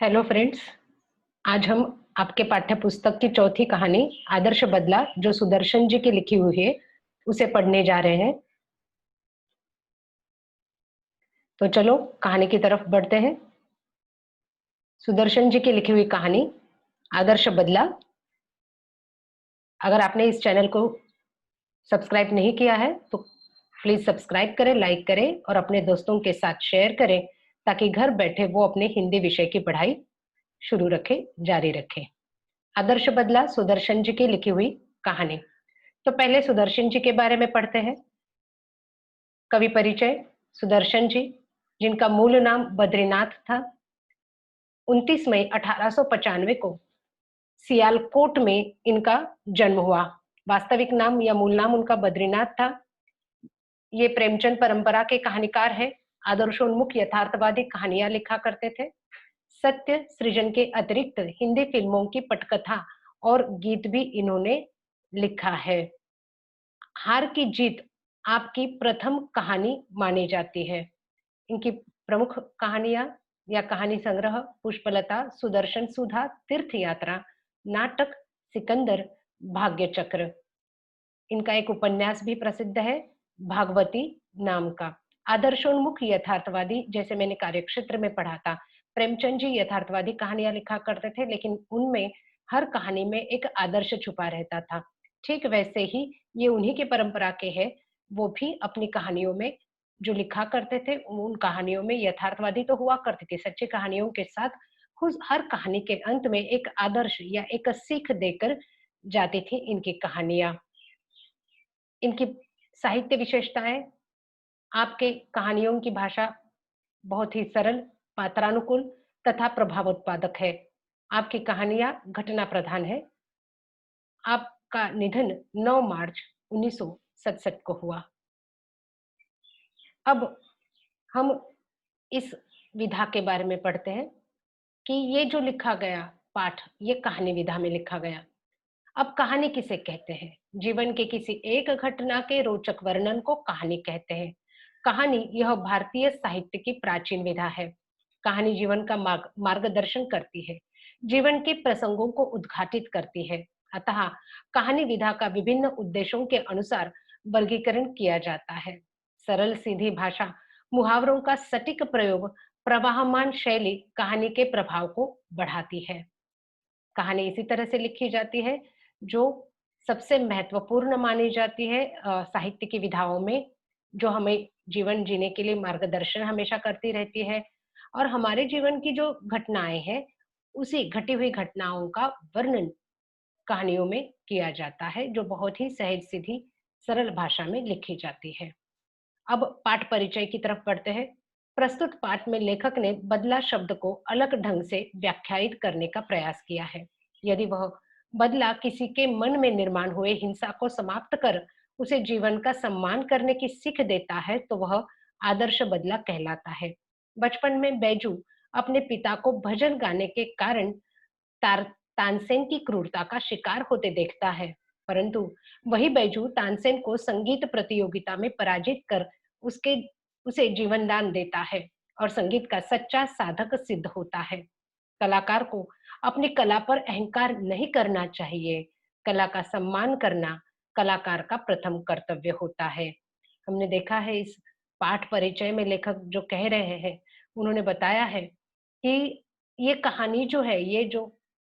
Hello friends. आज हम आपके पाठ्य पुस्तक की चौथी कहानी आदर्श बदला जो सुदर्शन जी की लिखी हुई है उसे पढ़ने जा रहे हैं। तो चलो कहानी की तरफ बढ़ते हैं। सुदर्शन जी की लिखी हुई कहानी आदर्श बदला। अगर आपने इस चैनल को सब्सक्राइब नहीं किया है तो प्लीज सब्सक्राइब करें, लाइक करें और अपने दोस्तों के साथ शेयर करें ताकि घर बैठे वो अपने हिंदी विषय की पढ़ाई शुरू रखें, जारी रखें। आदर्श बदला सुदर्शन जी की लिखी हुई कहानी। तो पहले सुदर्शन जी के बारे में पढ़ते हैं। कवि परिचय। सुदर्शन जी, जिनका मूल नाम बद्रीनाथ था, 29 मई 1895 को सियालकोट में इनका जन्म हुआ। वास्तविक नाम या मूल नाम उनका बद्रीनाथ था। ये प्रेमचंद परंपरा के कहानीकार हैं। आदर्शोन्मुख यथार्थवादी कहानियां लिखा करते थे। सत्य सृजन के अतिरिक्त हिंदी फिल्मों की पटकथा और गीत भी इन्होंने लिखा है। हार की जीत आपकी प्रथम कहानी मानी जाती है। इनकी प्रमुख कहानियां या कहानी संग्रह पुष्पलता, सुदर्शन सुधा, तीर्थ यात्रा, नाटक सिकंदर, भाग्य चक्र। इनका एक उपन्यास भी प्रसिद्ध है, भागवती नाम का। आदर्शोन्मुख यथार्थवादी, जैसे मैंने कार्यक्षेत्र में पढ़ा था, प्रेमचंद जी यथार्थवादी कहानियां लिखा करते थे, लेकिन उनमें हर कहानी में एक आदर्श छुपा रहता था। ठीक वैसे ही ये उन्हीं की परंपरा के हैं। वो भी अपनी कहानियों में जो लिखा करते थे, उन कहानियों में यथार्थवादी तो हुआ करती थी, सच्ची कहानियों के साथ हर कहानी के अंत में एक आदर्श या एक सीख देकर जाती थी इनकी कहानियां। इनकी साहित्य विशेषताएं। आपके कहानियों की भाषा बहुत ही सरल, पात्रानुकूल तथा प्रभाव उत्पादक है। आपकी कहानियां घटना प्रधान है। आपका निधन 9 मार्च 1967 को हुआ। अब हम इस विधा के बारे में पढ़ते हैं कि ये जो लिखा गया पाठ, ये कहानी विधा में लिखा गया। अब कहानी किसे कहते हैं? जीवन के किसी एक घटना के रोचक वर्णन को कहानी कहते हैं। कहानी यह भारतीय साहित्य की प्राचीन विधा है। कहानी जीवन का मार्गदर्शन करती है, जीवन के प्रसंगों को उद्घाटित करती है। अतः कहानी विधा का विभिन्न उद्देश्यों के अनुसार वर्गीकरण किया जाता है। सरल सीधी भाषा, मुहावरों का सटीक प्रयोग, प्रवाहमान शैली कहानी के प्रभाव को बढ़ाती है। कहानी इसी तरह से लिखी जाती है जो सबसे महत्वपूर्ण मानी जाती है साहित्य की विधाओं में, जो हमें जीवन जीने के लिए मार्गदर्शन हमेशा करती रहती है। और हमारे जीवन की जो घटनाएं हैं, उसी घटी हुई घटनाओं का वर्णन कहानियों में किया जाता है, जो बहुत ही सहज सीधी सरल भाषा में लिखी जाती है। अब पाठ परिचय की तरफ बढ़ते हैं। प्रस्तुत पाठ में लेखक ने बदला शब्द को अलग ढंग से व्याख्यायित करने का प्रयास किया है। यदि वह बदला किसी के मन में निर्माण हुए हिंसा को समाप्त कर उसे जीवन का सम्मान करने की सीख देता है तो वह आदर्श बदला कहलाता है। बचपन में बैजू अपने पिता को भजन गाने के कारण तार तानसेन की क्रूरता का शिकार होते देखता है, परंतु वही बैजू तानसेन को संगीत प्रतियोगिता में पराजित कर उसके उसे जीवन दान देता है और संगीत का सच्चा साधक सिद्ध होता है। कलाकार को अपनी कला पर अहंकार नहीं करना चाहिए। कला का सम्मान करना कलाकार का प्रथम कर्तव्य होता है। हमने देखा है इस पाठ परिचय में लेखक जो कह रहे हैं, उन्होंने बताया है कि ये कहानी जो है, ये जो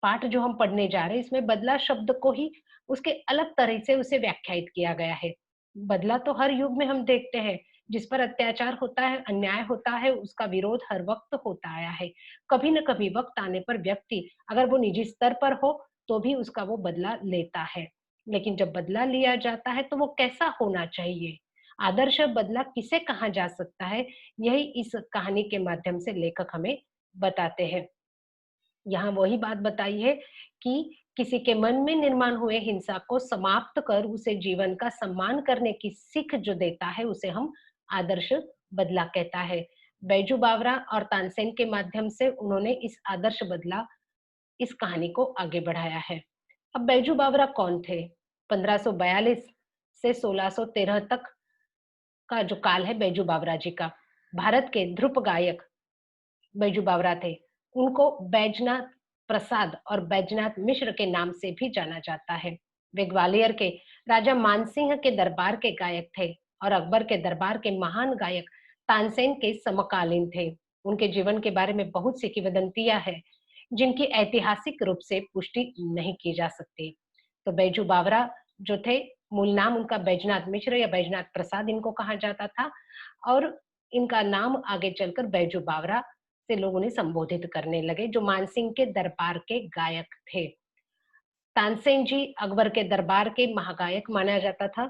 पाठ जो हम पढ़ने जा रहे हैं, इसमें बदला शब्द को ही उसके अलग तरह से उसे व्याख्यायित किया गया है। बदला तो हर युग में हम देखते हैं, जिस पर अत्याचार होता है, अन्याय होता है, उसका विरोध हर वक्त होता आया है। कभी न कभी वक्त आने पर व्यक्ति, अगर वो निजी स्तर पर हो, तो भी उसका वो बदला लेता है। लेकिन जब बदला लिया जाता है तो वो कैसा होना चाहिए? आदर्श बदला किसे कहा जा सकता है? यही इस कहानी के माध्यम से लेखक हमें बताते हैं। यहाँ वही बात बताई है कि किसी के मन में निर्माण हुए हिंसा को समाप्त कर उसे जीवन का सम्मान करने की सीख जो देता है, उसे हम आदर्श बदला कहता है। बैजू बावरा और तानसेन के माध्यम से उन्होंने इस आदर्श बदला, इस कहानी को आगे बढ़ाया है। अब बैजू बावरा कौन थे? 1542 से 1613 तक का जो काल है बैजू बावरा जी का। भारत के ध्रुप गायक बैजू बावरा थे। उनको बैजनाथ प्रसाद और बैजनाथ मिश्र के नाम से भी जाना जाता है। वे ग्वालियर के राजा मानसिंह के दरबार के गायक थे और अकबर के दरबार के महान गायक तानसेन के समकालीन थे। उनके जीवन के बारे में बहुत सी किंवदंतियां हैं, जिनकी ऐतिहासिक रूप से पुष्टि नहीं की जा सकती। तो बैजू बावरा जो थे, मूल नाम उनका बैजनाथ मिश्र या बैजनाथ प्रसाद इनको कहा जाता था, और इनका नाम आगे चलकर बैजू बावरा से लोग उन्हें संबोधित करने लगे, जो मानसिंह के दरबार के गायक थे। तानसेन जी अकबर के दरबार के महागायक माना जाता था,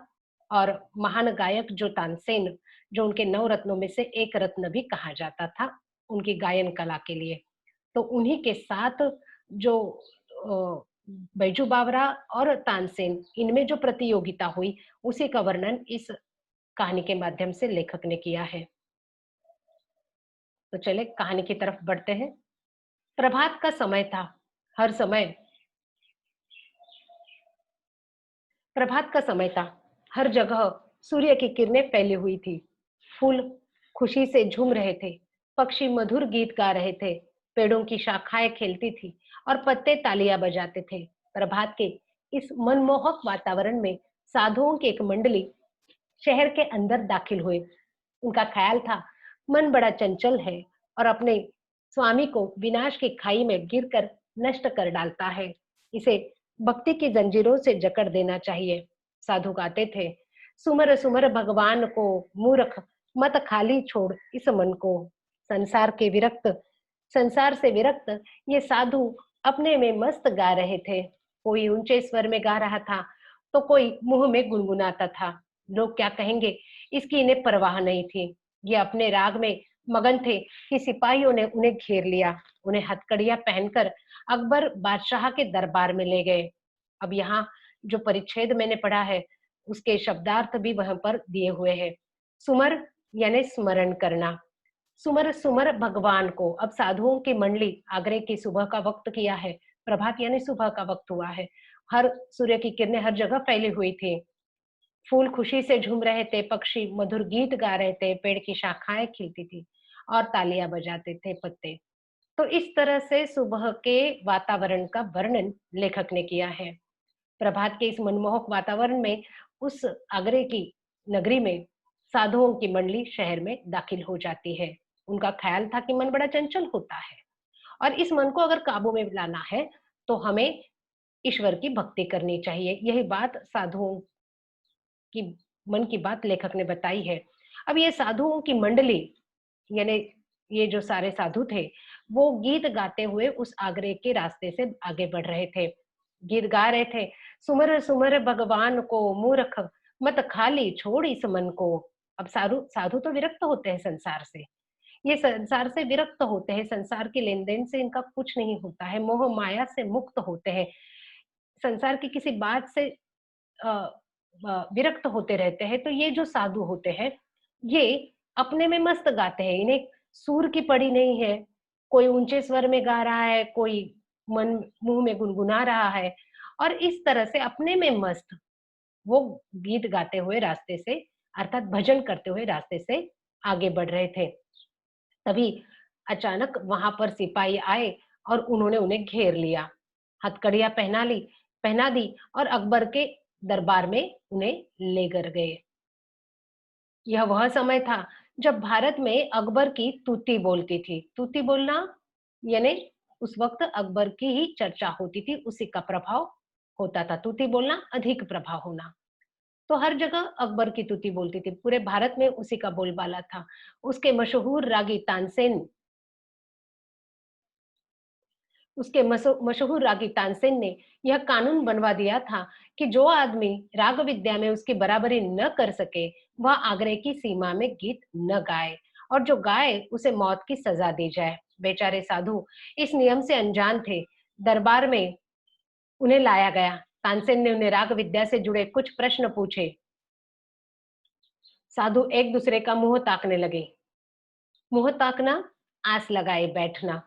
और महान गायक जो तानसेन, जो उनके 9 रत्नों में से एक रत्न भी कहा जाता था उनकी गायन कला के लिए। तो उन्हीं के साथ जो बैजू बावरा और तानसेन, इनमें जो प्रतियोगिता हुई, उसी का वर्णन इस कहानी के माध्यम से लेखक ने किया है। तो चले कहानी की तरफ बढ़ते हैं। प्रभात का समय था। हर समय प्रभात का समय था। हर जगह सूर्य की किरणें फैली हुई थी। फूल खुशी से झूम रहे थे। पक्षी मधुर गीत गा रहे थे। पेड़ों की शाखाएं खेलती थी और पत्ते तालियां बजाते थे। प्रभात के इस मनमोहक वातावरण में साधुओं की एक मंडली शहर के अंदर दाखिल हुए। उनका ख्याल था, मन बड़ा चंचल है और अपने स्वामी को विनाश की खाई में गिरकर नष्ट कर डालता है। इसे भक्ति की जंजीरों से जकड़ देना चाहिए। साधु गाते थे, सुमर सुमर भगवान को, मूर्ख मत खाली छोड़ इस मन को। संसार के विरक्त संसार से विरक्त ये साधु अपने में मस्त गा रहे थे। कोई ऊंचे स्वर में गा रहा था, तो कोई मुंह में गुनगुनाता था। लोग क्या कहेंगे, इसकी इन्हें परवाह नहीं थी। ये अपने राग में मगन थे कि सिपाहियों ने उन्हें घेर लिया। उन्हें हथकड़ियां पहनकर अकबर बादशाह के दरबार में ले गए। अब यहाँ जो परिच्छेद मैंने पढ़ा है, उसके शब्दार्थ भी वहां पर दिए हुए हैं। सुमर यानी स्मरण करना। सुमर सुमर भगवान को। अब साधुओं की मंडली आगरे की सुबह का वक्त किया है। प्रभात यानी सुबह का वक्त हुआ है। हर सूर्य की किरणें हर जगह फैली हुई थी। फूल खुशी से झूम रहे थे, पक्षी मधुर गीत गा रहे थे, पेड़ की शाखाएं खिलती थी और तालियां बजाते थे पत्ते। तो इस तरह से सुबह के वातावरण का वर्णन लेखक ने किया है। प्रभात के इस मनमोहक वातावरण में उस आगरे की नगरी में साधुओं की मंडली शहर में दाखिल हो जाती है। उनका ख्याल था कि मन बड़ा चंचल होता है और इस मन को अगर काबू में लाना है तो हमें ईश्वर की भक्ति करनी चाहिए। यही बात साधुओं की मन की बात लेखक ने बताई है। अब ये साधुओं की मंडली यानी ये जो सारे साधु थे, वो गीत गाते हुए उस आगरे के रास्ते से आगे बढ़ रहे थे। गीत गा रहे थे, सुमर सुमर भगवान को, मूर्ख मत खाली छोड़ इस मन को। अब साधु साधु तो विरक्त होते हैं संसार से। ये संसार से विरक्त होते हैं, संसार के लेन देन से इनका कुछ नहीं होता है, मोह माया से मुक्त होते हैं। संसार की किसी बात से विरक्त होते रहते हैं। तो ये जो साधु होते हैं, ये अपने में मस्त गाते हैं। इन्हें सुर की पड़ी नहीं है। कोई ऊंचे स्वर में गा रहा है, कोई मन मुंह में गुनगुना रहा है, और इस तरह से अपने में मस्त वो गीत गाते हुए रास्ते से, अर्थात भजन करते हुए रास्ते से आगे बढ़ रहे थे। तभी अचानक वहां पर सिपाही आए और उन्होंने उन्हें घेर लिया। हथकड़ियां पहना दी और अकबर के दरबार में उन्हें लेकर गए। यह वह समय था जब भारत में अकबर की तूती बोलती थी। तूती बोलना यानी उस वक्त अकबर की ही चर्चा होती थी, उसी का प्रभाव होता था। तूती बोलना, अधिक प्रभाव होना। तो हर जगह अकबर की तूती बोलती थी, पूरे भारत में उसी का बोलबाला था। उसके मशहूर रागी तानसेन उसके मशहूर रागी तानसेन ने यह कानून बनवा दिया था कि जो आदमी राग विद्या में उसकी बराबरी न कर सके, वह आगरे की सीमा में गीत न गाए, और जो गाए उसे मौत की सजा दी जाए। बेचारे साधु इस नियम से अनजान थे। दरबार में उन्हें लाया गया। तानसेन ने उन्हें राग विद्या से जुड़े कुछ प्रश्न पूछे। साधु एक दूसरे का मुंह ताकने लगे। मुंह ताकना, आस लगाए बैठना।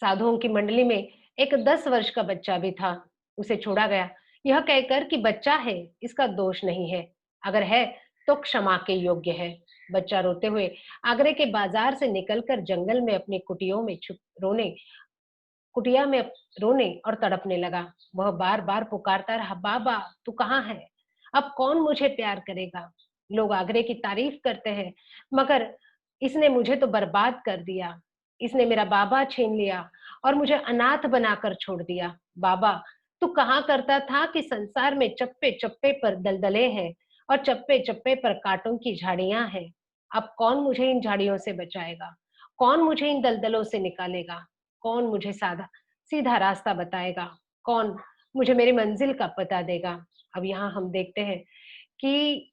साधुओं की मंडली में एक 10 वर्ष का बच्चा भी था। उसे छोड़ा गया, यह कहकर कि बच्चा है, इसका दोष नहीं है, अगर है तो क्षमा के योग्य है। बच्चा रोते हुए आगरे के बाजार से निकलकर जंगल में अपनी कुटिया में रोने और तड़पने लगा। वह बार-बार पुकारता रहा, "बाबा, तू कहाँ है? अब कौन मुझे प्यार करेगा? लोग आगरे की तारीफ करते हैं, मगर इसने मुझे तो बर्बाद कर दिया। इसने मेरा बाबा छीन लिया और मुझे अनाथ बनाकर छोड़ दिया। बाबा, तू कहा करता था कि संसार में चप्पे-चप्पे पर दलदलें हैं और चप्पे-चप्पे पर काँटों की झाड़ियाँ हैं। अब कौन मुझे इन झाड़ियों से बचाएगा? कौन मुझे इन दलदलों से निकालेगा? कौन मुझे सीधा रास्ता बताएगा? कौन मुझे मेरी मंजिल का पता देगा?" अब यहाँ हम देखते हैं कि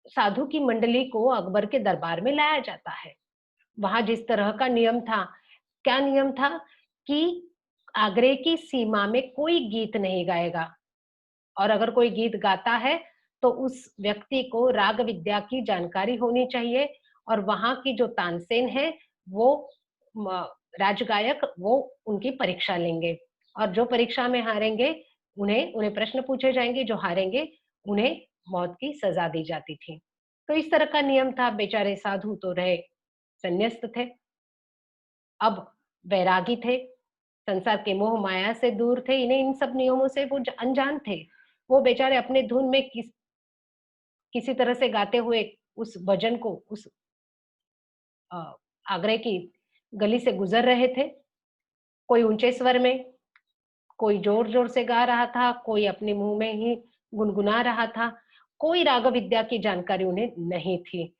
साधु की मंडली को अकबर के दरबार में लाया जाता है। वहाँ जिस तरह का नियम था, क्या नियम था कि आगरे की सीमा में कोई गीत नहीं गाएगा और अगर कोई गीत गाता है, तो उस व्यक्ति को राग विद्या की जानकारी होनी चाहिए और वहाँ की जो तानसेन है, वो म राजगायक वो उनकी परीक्षा लेंगे और जो परीक्षा में हारेंगे, उन्हें उन्हें प्रश्न पूछे जाएँगे, जो हारेंगे, उन्हें मौत की सज़ा दी जाती थी। तो इस तरह का नियम था, बेचारे साधु तो रहे संन्यस्त थे, अब वैरागी थे, संसार के मोह माया से दूर थे, इन्हें इन सब नियमों से वो अनजान थे। वो बेचारे अपने धुन में किसी तरह से गाते हुए उस भजन को उस अ, आगरे की गली से गुज़र रहे थे। कोई ऊँचे स्वर में, कोई ज़ोर-ज़ोर से गा रहा था, कोई अपने मुँह में ही गुनगुना रहा था, कोई राग विद्या की जानकारी उन्हें नहीं थी।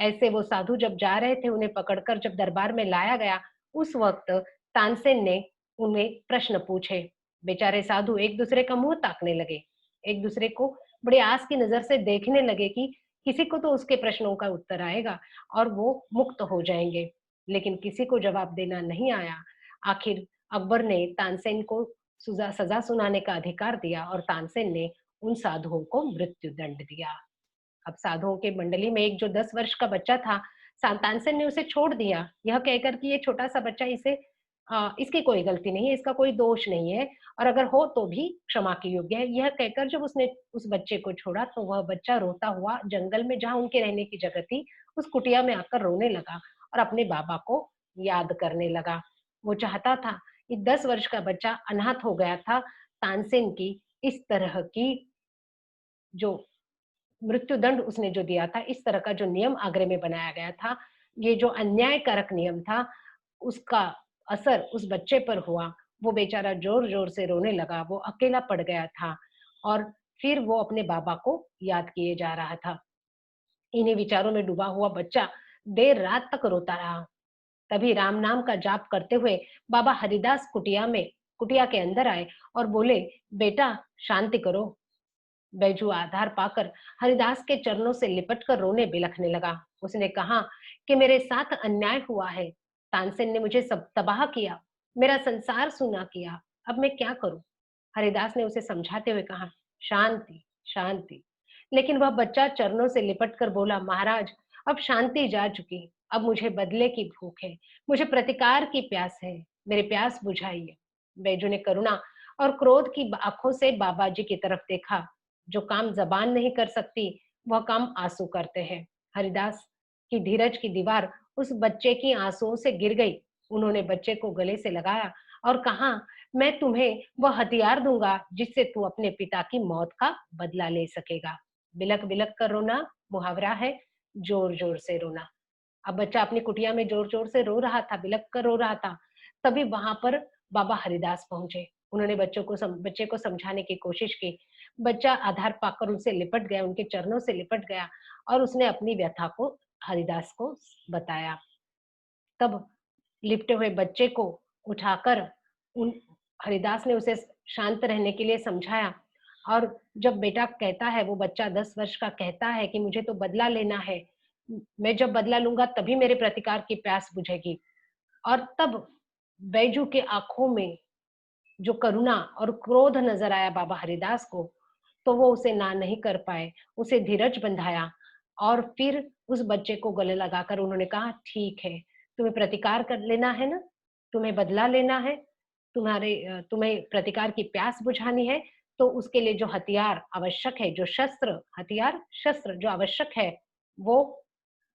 ऐसे वो साधु जब जा रहे थे, उन्हें पकड़कर जब दरबार में लाया गया, उस वक़्त तानसेन ने उन्हें प्रश्न पूछे। बेचारे साधु एक-दूसरे का मुँह ताकने लगे, एक-दूसरे को बड़ी आस की नज़र से देखने लगे कि किसी को तो उसके प्रश्नों का उत्तर आएगा और वो मुक्त हो जाएँगे। लेकिन किसी को जवाब देना नहीं आया। आखिर अकबर ने तानसेन को सज़ा सुनाने का अधिकार दिया और तानसेन ने उन साधुओं को मृत्यु दंड दिया। अब साधुओं के मंडली में एक जो 10 वर्ष का बच्चा था, तानसेन ने उसे छोड़ दिया, यह कहकर कि ये छोटा-सा बच्चा इसकी कोई गलती नहीं है, इसका कोई दोष नहीं है और अगर हो तो भी क्षमा के योग्य है। यह कहकर जब उसने उस बच्चे को छोड़ा, तो वह बच्चा रोता हुआ जंगल में जहाँ उनके रहने की जगह थी, उस कुटिया में आकर रोने लगा और अपने बाबा को याद करने लगा। वो चाहता था कि 10 वर्ष का बच्चा अनाथ हो गया था, तानसेन की इस तरह की जो मृत्युदंड उसने जो दिया था, इस तरह का जो नियम आगरे में बनाया गया था, ये जो अन्यायकारक नियम था, उसका असर उस बच्चे पर हुआ। वो बेचारा ज़ोर-ज़ोर से रोने लगा, वो अकेला पड़ गया था और फिर वो अपने बाबा को याद किए जा रहा था। इन्हीं विचारों में डूबा हुआ बच्चा देर रात तक रोता रहा। तभी राम नाम का जाप करते हुए बाबा हरिदास कुटिया के अंदर आए और बोले, "बेटा, शांति करो।" बैजू आधार पाकर हरिदास के चरणों से लिपटकर रोने बिलखने लगा। उसने कहा कि मेरे साथ अन्याय हुआ है। तानसेन ने मुझे सब तबाह किया, मेरा संसार सूना किया। अब मैं क्या करूं? हरिदास ने उसे समझाते हुए कहा, शांति, शांति। लेकिन वह बच्चा चरणों से लिपटकर बोला, महाराज, अब शांति जा चुकी। अब मुझे बदले की भूख है। मुझे प्रतिकार की प्यास है। मेरे प्यास बुझाइए। बैजू ने करुणा और क्रोध की आंखों से बाबा जी की तरफ देखा। जो काम जबान नहीं कर सकती, वह काम आंसू करते हैं। हरिदास की धीरज की दीवार उस बच्चे की आंसुओं से गिर गई। उन्होंने बच्चे को गले से लगाया और कहा, मैं तुम्हें वह हथियार दूंगा जिससे तू अपने पिता की मौत का बदला ले सकेगा। बिलक बिलक कर रोना मुहावरा है, जोर जोर से रोना। अब बच्चा अपनी कुटिया में जोर जोर से रो रहा था, बिलक कर रो रहा था। तभी वहां पर बाबा हरिदास पहुंचे। उन्होंने बच्चे को समझाने की कोशिश की। बच्चा आधार पाकर उनसे लिपट गया, उनके चरणों से लिपट गया और उसने अपनी व्यथा को हरिदास को बताया। तब लिपटे हुए बच्चे को उठाकर उन हरिदास ने उसे शांत रहने के लिए समझाया और जब बेटा कहता है, वो बच्चा 10 वर्ष का कहता है कि मुझे तो बदला लेना है, मैं जब बदला लूंगा तभी मेरे प्रतिकार की प्यास बुझेगी। और तब बैजू के आंखों में जो करुणा और क्रोध नजर आया बाबा हरिदास को, तो वो उसे ना नहीं कर पाए, उसे धीरज बंधाया और फिर उस बच्चे को गले लगाकर उन्होंने कहा, ठीक है, तुम्हें प्रतिकार कर लेना है ना, तुम्हें बदला लेना है, तुम्हें प्रतिकार की प्यास बुझानी है, तो उसके लिए जो हथियार आवश्यक है, जो शस्त्र जो आवश्यक है, वो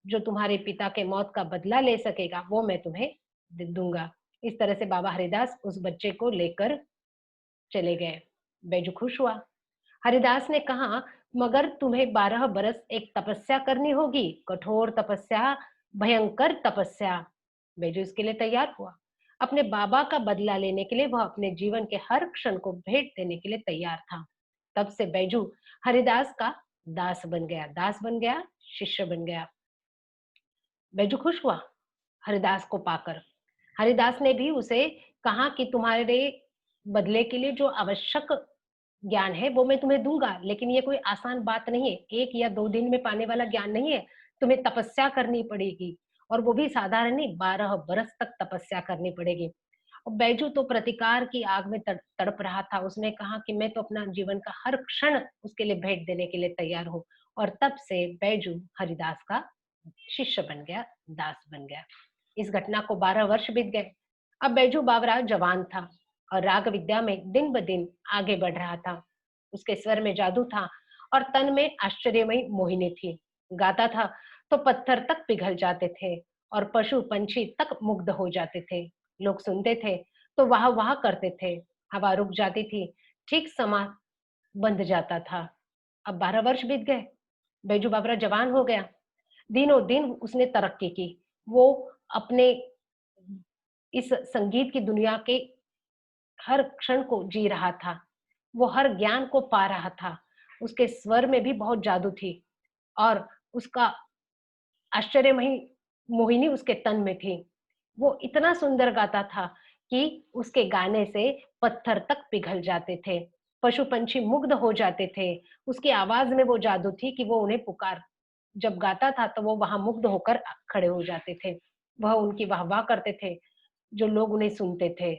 जो तुम्हारे पिता के मौत का बदला ले सकेगा, वो मैं तुम्हें दूंगा। इस तरह से बाबा हरिदास उस बच्चे को लेकर चले गए। बैजू खुश हुआ। हरिदास ने कहा, मगर तुम्हें 12 बरस एक तपस्या करनी होगी, कठोर तपस्या, भयंकर तपस्या। बैजू इसके लिए तैयार हुआ। अपने बाबा का बदला लेने के लिए वह अपने जीवन के हर क्षण को भेंट देने के लिए तैयार था। तब से बैजू हरिदास का दास बन गया, दास बन गया, शिष्य बन गया। बैजू खुश हुआ हरिदास को पाकर। हरिदास ने भी उसे कहा कि तुम्हारे बदले के लिए जो आवश्यक ज्ञान है वो मैं तुम्हें दूंगा, लेकिन ये कोई आसान बात नहीं है, 1 या 2 दिन में पाने वाला ज्ञान नहीं है। तुम्हें तपस्या करनी पड़ेगी, और वो भी साधारण नहीं, 12 बरस तक तपस्या करनी पड़ेगी। और बैजू तो प्रतिकार की आग में तड़प रहा था। उसने कहा कि मैं तो अपना जीवन का हर क्षण उसके लिए भेंट देने के लिए तैयार हूँ। और तब से बैजू हरिदास का शिष्य बन गया, दास बन गया। इस घटना को 12 वर्ष बीत गए। अब बैजू बावरा जवान था और राग विद्या में दिन ब दिन आगे बढ़ रहा था। उसके स्वर में जादू था और तन में आश्चर्यमयी मोहिनी थी। गाता था तो पत्थर तक पिघल जाते थे और पशु पंछी तक मुग्ध हो जाते थे। लोग सुनते थे तो वाह वाह करते थे। हवा रुक जाती थी, ठीक समा बंध जाता था। अब 12 वर्ष बीत गए। बैजू बावरा जवान हो गया। दिनों दिन उसने तरक्की की। वो अपने इस संगीत की दुनिया के हर क्षण को जी रहा था। वो हर ज्ञान को पा रहा था। उसके स्वर में भी बहुत जादू थी और उसका आश्चर्यमयी मोहिनी उसके तन में थी। वो इतना सुंदर गाता था कि उसके गाने से पत्थर तक पिघल जाते थे, पशु पंछी मुग्ध हो जाते थे। उसकी आवाज में वो जादू थी कि वो उन्हें पुकार जब गाता था तो वो वहां मुग्ध होकर खड़े हो जाते थे। वह उनकी वाहवाह करते थे, जो लोग उन्हें सुनते थे।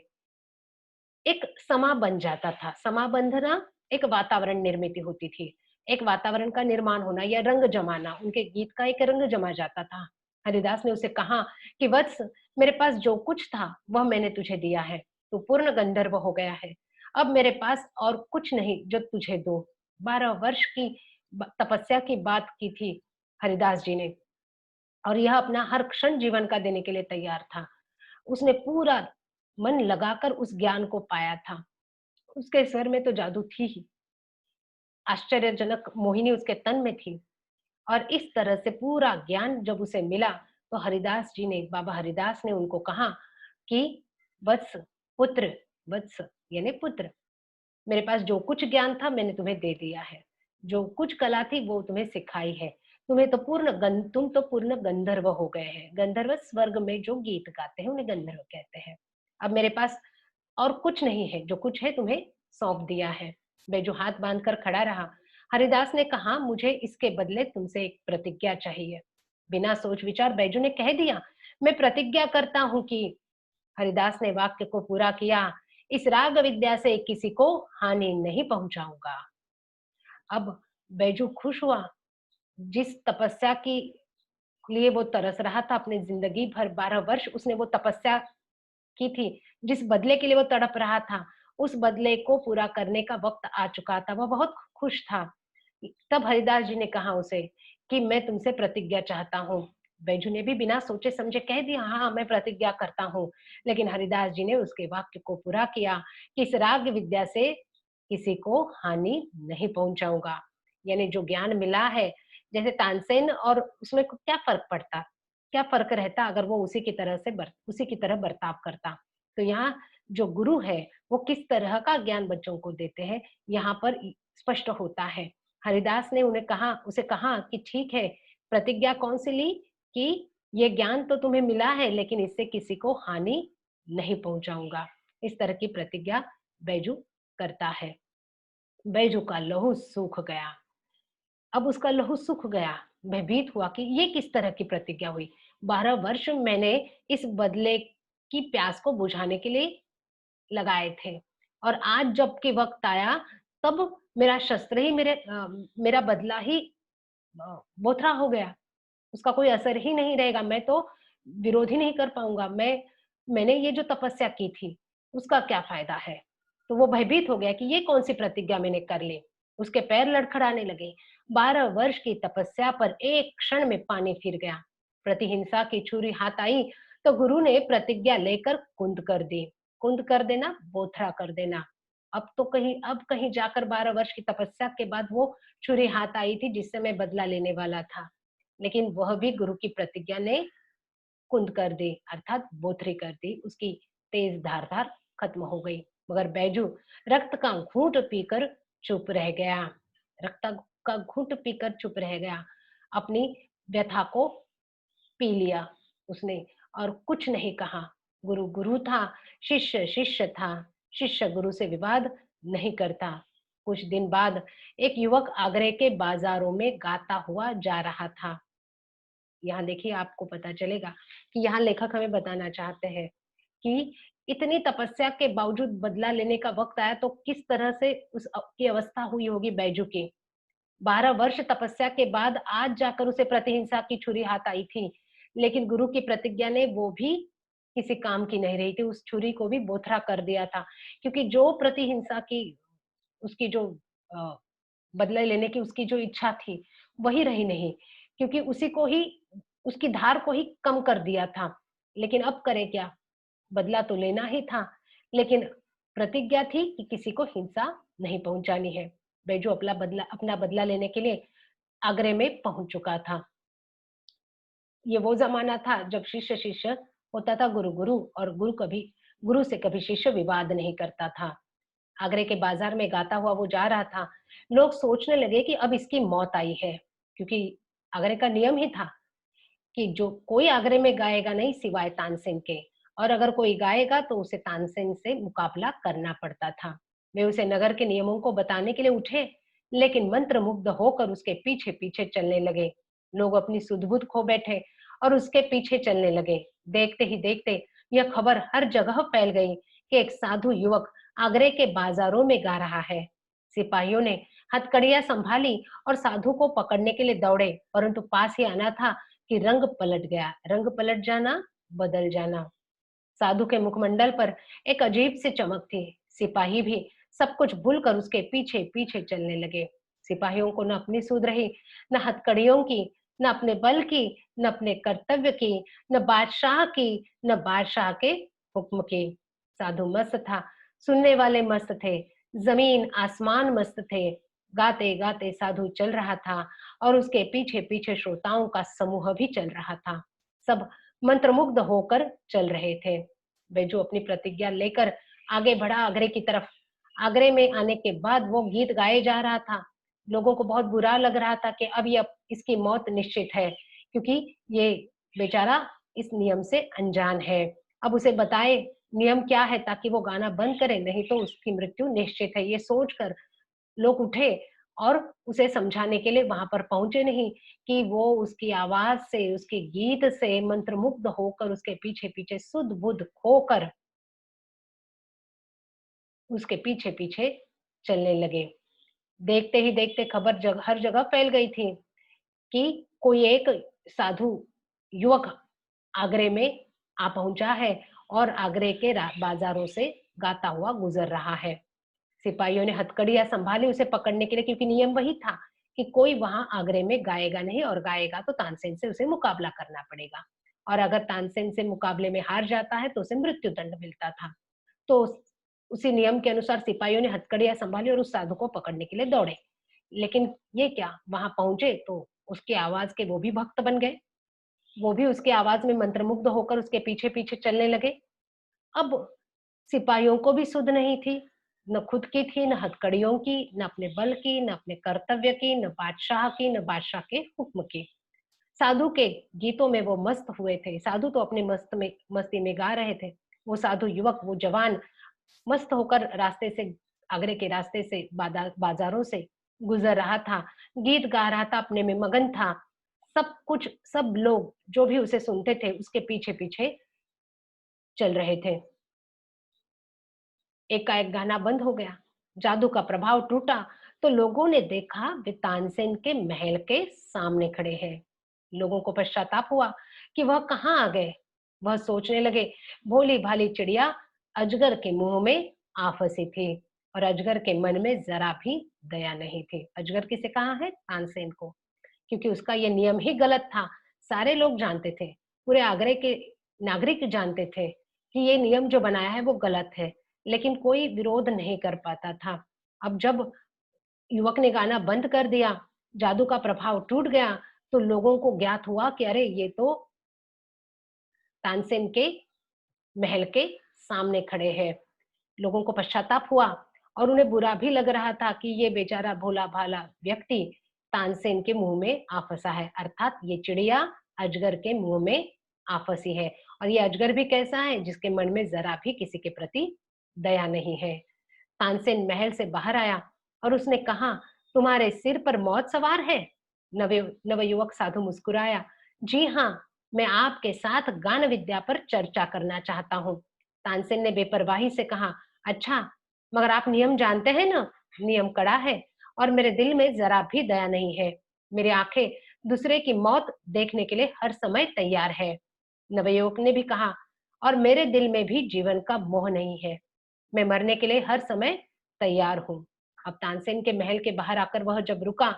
एक समा बन जाता था। समा बंधना एक वातावरण निर्मित होती थी। एक वातावरण का निर्माण होना या रंग जमाना, उनके गीत का एक रंग जमा जाता था। हरिदास ने उसे कहा कि वत्स, मेरे पास जो कुछ था वह मैंने तुझे दिया है। तू पूर्ण गंधर्व हो गया है। अब मेरे पास और कुछ नहीं जो तुझे दो। 12 वर्ष की तपस्या की बात की थी हरिदास जी ने, और यह अपना हर क्षण जीवन का देने के लिए तैयार था। उसने पूरा मन लगाकर उस ज्ञान को पाया था। उसके स्वर में तो जादू थी ही, आश्चर्यजनक मोहिनी उसके तन में थी। और इस तरह से पूरा ज्ञान जब उसे मिला तो हरिदास जी ने, बाबा हरिदास ने उनको कहा कि वत्स, पुत्र, वत्स यानी पुत्र, मेरे पास जो कुछ ज्ञान था मैंने तुम्हें दे दिया है। जो कुछ कला थी वो तुम्हें सिखाई है। तुम तो पूर्ण गंधर्व हो गए हैं। गंधर्व स्वर्ग में जो गीत गाते हैं उन्हें गंधर्व कहते हैं। अब मेरे पास और कुछ नहीं है, जो कुछ है तुम्हें सौंप दिया है। बैजू हाथ बांधकर खड़ा रहा। हरिदास ने कहा, मुझे इसके बदले तुमसे एक प्रतिज्ञा चाहिए। बिना सोच विचार बैजू ने कह दिया, मैं प्रतिज्ञा करता हूं कि। हरिदास ने वाक्य को पूरा किया, इस राग विद्या से किसी को हानि नहीं पहुंचाऊंगा। अब बैजू खुश हुआ। जिस तपस्या की लिए वो तरस रहा था, अपनी जिंदगी भर 12 वर्ष उसने वो तपस्या की थी, जिस बदले के लिए वो तड़प रहा था, उस बदले को पूरा करने का वक्त आ चुका था। वह बहुत खुश था। तब हरिदास जी ने कहा उसे कि मैं तुमसे प्रतिज्ञा चाहता हूँ। बैजू ने भी बिना सोचे समझे कह दिया, हाँ मैं प्रतिज्ञा करता हूँ। लेकिन हरिदास जी ने उसके वाक्य को पूरा किया कि इस राग विद्या से किसी को हानि नहीं पहुंचाऊंगा। यानी जो ज्ञान मिला है, जैसे तानसेन और उसमें क्या फर्क पड़ता, क्या फर्क रहता अगर वो उसी की तरह बर्ताव करता। तो यहाँ जो गुरु है वो किस तरह का ज्ञान बच्चों को देते हैं, यहाँ पर स्पष्ट होता है। हरिदास ने उसे कहा कि ठीक है, प्रतिज्ञा कौन सी ली कि ये ज्ञान तो तुम्हें मिला है लेकिन इससे किसी को हानि नहीं पहुंचाऊंगा। इस तरह की प्रतिज्ञा बैजू करता है। बैजू का लहू सूख गया। अब उसका लहू सूख गया। भयभीत हुआ कि ये किस तरह की प्रतिज्ञा हुई। 12 वर्ष मैंने इस बदले की प्यास को बुझाने के लिए लगाए थे, और आज जबकि वक्त आया तब मेरा शस्त्र ही मेरा बदला ही बोथरा हो गया। उसका कोई असर ही नहीं रहेगा। मैं तो विरोध ही नहीं कर पाऊंगा। मैंने ये जो तपस्या की थी उसका क्या फायदा है। तो वो भयभीत हो गया कि ये कौन सी प्रतिज्ञा मैंने कर ली। उसके पैर लड़खड़ाने लगे। 12 वर्ष की तपस्या पर एक क्षण में पानी फिर गया। प्रतिहिंसा की छुरी हाथ आई तो गुरु ने प्रतिज्ञा लेकर कुंद कर दी। कुंद कर देना, बोथरा कर देना। अब कहीं जाकर 12 वर्ष की तपस्या के बाद वो छुरी हाथ आई थी जिससे मैं बदला लेने वाला था। लेकिन वह भी गुरु की प्रतिज्ञा ने कुंद कर दी, अर्थात बोथरी कर दी। उसकी तेज धार खत्म हो गई। मगर बैजू रक्त का घूंट पीकर चुप रह गया। रक्त का घूंट पीकर चुप रह गया। अपनी व्यथा को पी लिया उसने और कुछ नहीं कहा। गुरु गुरु था, शिष्य शिष्य था। शिष्य गुरु से विवाद नहीं करता। कुछ दिन बाद एक युवक आगरे के बाजारों में गाता हुआ जा रहा था। यहाँ देखिए आपको पता चलेगा कि यहाँ लेखक हमें बताना चाहते हैं कि इतनी तपस्या के बावजूद बदला लेने का वक्त आया तो किस तरह से की अवस्था हुई होगी बैजू की। 12 वर्ष तपस्या के बाद आज जाकर उसे प्रतिहिंसा की छुरी हाथ आई थी, लेकिन गुरु की प्रतिज्ञा ने वो भी किसी काम की नहीं रही थी। उस छुरी को भी बोथरा कर दिया था, क्योंकि जो प्रतिहिंसा की उसकी जो अ, बदला लेने की उसकी जो इच्छा थी, वही रही नहीं, क्योंकि उसी को ही उसकी धार को ही कम कर दिया था। लेकिन अब करे क्या? बदला तो लेना ही था, लेकिन प्रतिज्ञा थी कि किसी को हिंसा नहीं पहुंचानी है। बैजू अपना बदला लेने के लिए आगरे में पहुंच चुका था। ये वो ज़माना था जब शिष्य शिष्य होता था, गुरु गुरु, और गुरु से कभी शिष्य विवाद नहीं करता था। आगरे के बाजार में गाता हुआ वो जा रहा था। लोग सोचने लगे कि अब इसकी मौत आई है, क्योंकि आगरे का नियम ही था कि जो कोई आगरे में गाएगा नहीं सिवाय तानसेन के, और अगर कोई गाएगा तो उसे तानसेन से मुकाबला करना पड़ता था। वे उसे नगर के नियमों को बताने के लिए उठे, लेकिन मंत्रमुग्ध होकर उसके पीछे पीछे चलने लगे। लोग अपनी सुध-बुध खो बैठे और उसके पीछे चलने लगे। देखते ही देखते यह खबर हर जगह फैल गई कि एक साधु युवक आगरे के बाजारों में गा रहा है। सिपाहियों ने हथकड़ियां संभाली और साधु को पकड़ने के लिए दौड़े, परंतु पास ही आना था कि रंग पलट गया। रंग पलट जाना, बदल जाना। साधु के मुखमंडल पर एक अजीब सी चमक थी। सिपाही भी सब कुछ भूलकर उसके पीछे पीछे चलने लगे। सिपाहियों को न अपनी सुध रही, न हथकड़ियों की, न अपने बल की, न अपने कर्तव्य की, न बादशाह की, न बादशाह के हुक्म की। साधु मस्त था, सुनने वाले मस्त थे, जमीन आसमान मस्त थे। गाते गाते साधु चल रहा था और उसके पीछे पीछे श्रोताओं का समूह भी चल रहा था। सब मंत्रमुग्ध होकर चल रहे थे। बैजू अपनी प्रतिज्ञा लेकर आगे बढ़ा आगरे की तरफ। आगरे में आने के बाद वो गीत गाए जा रहा था। लोगों को बहुत बुरा लग रहा था कि अब ये इसकी मौत निश्चित है, क्योंकि ये बेचारा इस नियम से अनजान है। अब उसे बताए नियम क्या है ताकि वो गाना बंद करे, नहीं तो उसकी मृत्यु निश्चित है। ये सोचकर लोग उठे और उसे समझाने के लिए वहां पर पहुंचे नहीं, कि वो उसकी आवाज से, उसके गीत से मंत्रमुग्ध होकर उसके पीछे पीछे सुध बुध खोकर उसके पीछे पीछे चलने लगे। देखते ही देखते खबर हर जगह फैल गई थी कि कोई एक साधु युवक आगरे में आ पहुंचा है और आगरे के बाजारों से गाता हुआ गुजर रहा है। सिपाहियों ने हथकड़ियां संभाली उसे पकड़ने के लिए, क्योंकि नियम वही था कि कोई वहां आगरे में गाएगा नहीं, और गाएगा तो तानसेन से उसे मुकाबला करना पड़ेगा, और अगर तानसेन से मुकाबले में हार जाता है तो उसे मृत्यु दंड मिलता था। तो उसी नियम के अनुसार सिपाहियों ने हथकड़ियां संभाली और उस साधु को पकड़ने के लिए दौड़े। लेकिन ये क्या, वहां पहुंचे तो उसकी आवाज के वो भी भक्त बन गए। वो भी उसकी आवाज में मंत्रमुग्ध होकर उसके पीछे पीछे चलने लगे। अब सिपाहियों को भी सुध नहीं थी, न खुद की थी, न हथकड़ियों की, न अपने बल की, न अपने कर्तव्य की, न बादशाह की, न बादशाह के हुक्म की। साधु के गीतों में वो मस्त हुए थे। साधु तो अपने मस्ती में गा रहे थे। वो साधु युवक, वो जवान मस्त होकर रास्ते से, आगरे के रास्ते से, बाजारों से गुजर रहा था, गीत गा रहा था, अपने में मगन था। सब लोग जो भी उसे सुनते थे उसके पीछे पीछे चल रहे थे। एकाएक गाना बंद हो गया। जादू का प्रभाव टूटा तो लोगों ने देखा वे तानसेन के महल के सामने खड़े हैं। लोगों को पश्चाताप हुआ कि वह कहाँ आ गए। वह सोचने लगे, भोली भाली चिड़िया अजगर के मुंह में आ फंसी थी, और अजगर के मन में जरा भी दया नहीं थी। अजगर किसे कहा है? तानसेन को, क्योंकि उसका यह नियम ही गलत था। सारे लोग जानते थे, पूरे आगरे के नागरिक जानते थे कि ये नियम जो बनाया है वो गलत है, लेकिन कोई विरोध नहीं कर पाता था। अब जब युवक ने गाना बंद कर दिया, जादू का प्रभाव टूट गया, तो लोगों को ज्ञात हुआ कि अरे ये तो तानसेन के महल के सामने खड़े हैं। लोगों को पश्चाताप हुआ और उन्हें बुरा भी लग रहा था कि ये बेचारा भोला-भाला व्यक्ति तानसेन के मुँह में आ फँसा है, अर्थात ये चिड़िया अजगर के मुँह में आ फँसी है। और ये अजगर भी कैसा है, जिसके मन में ज़रा भी किसी के प्रति दया नहीं है। तानसेन महल से बाहर आया और उसने कहा, तुम्हारे सिर पर मौत सवार है? नवयुवक साधु मुस्कुराया, जी हाँ, मैं आपके साथ गान विद्या पर चर्चा करना चाहता हूँ। तानसेन ने बेपरवाही से कहा, अच्छा, मगर आप नियम जानते हैं ना? नियम कड़ा है और मेरे दिल में जरा भी दया नहीं है। मेरी आंखें दूसरे की मौत देखने के लिए हर समय तैयार है। नवयुवक ने भी कहा, और मेरे दिल में भी जीवन का मोह नहीं है। मैं मरने के लिए हर समय तैयार हूँ। अब तानसेन के महल के बाहर आकर वह जब रुका,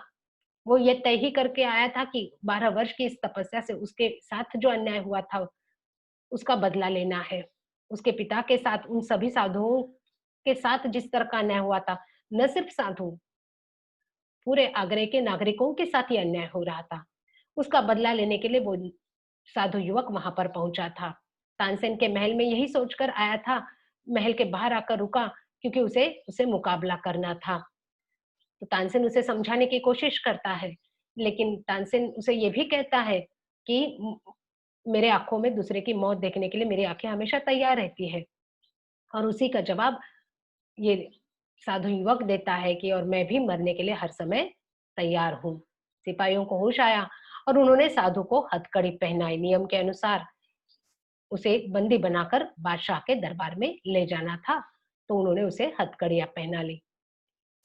वो ये तय ही करके आया था कि 12 वर्ष की इस तपस्या से उसके साथ जो अन्याय हुआ था, उसका बदला लेना है। उसके पिता के साथ, उन सभी साधुओं के साथ जिस तरह का अन्याय हुआ था, न सिर्फ साधु, पूरे आगरे के नागरिकों के साथ ही अन्याय हो रहा था। उसका बदला लेने के लिए वो साधु युवक वहां पर पहुंचा था। तानसेन के महल में यही सोचकर आया था, महल के बाहर आकर रुका क्योंकि उसे उसे मुकाबला करना था। तो तानसेन उसे समझाने की कोशिश करता है, लेकिन तानसेन उसे ये भी कहता है कि मेरे आंखों में दूसरे की मौत देखने के लिए मेरी आंखें हमेशा तैयार रहती है। और उसी का जवाब ये साधु युवक देता है कि और मैं भी मरने के लिए हर समय तैयार हूँ। सिपाहियों को होश आया और उन्होंने साधु को हथकड़ी पहनाई। नियम के अनुसार उसे बंदी बनाकर बादशाह के दरबार में ले जाना था, तो उन्होंने उसे हथकड़ियां पहना ली।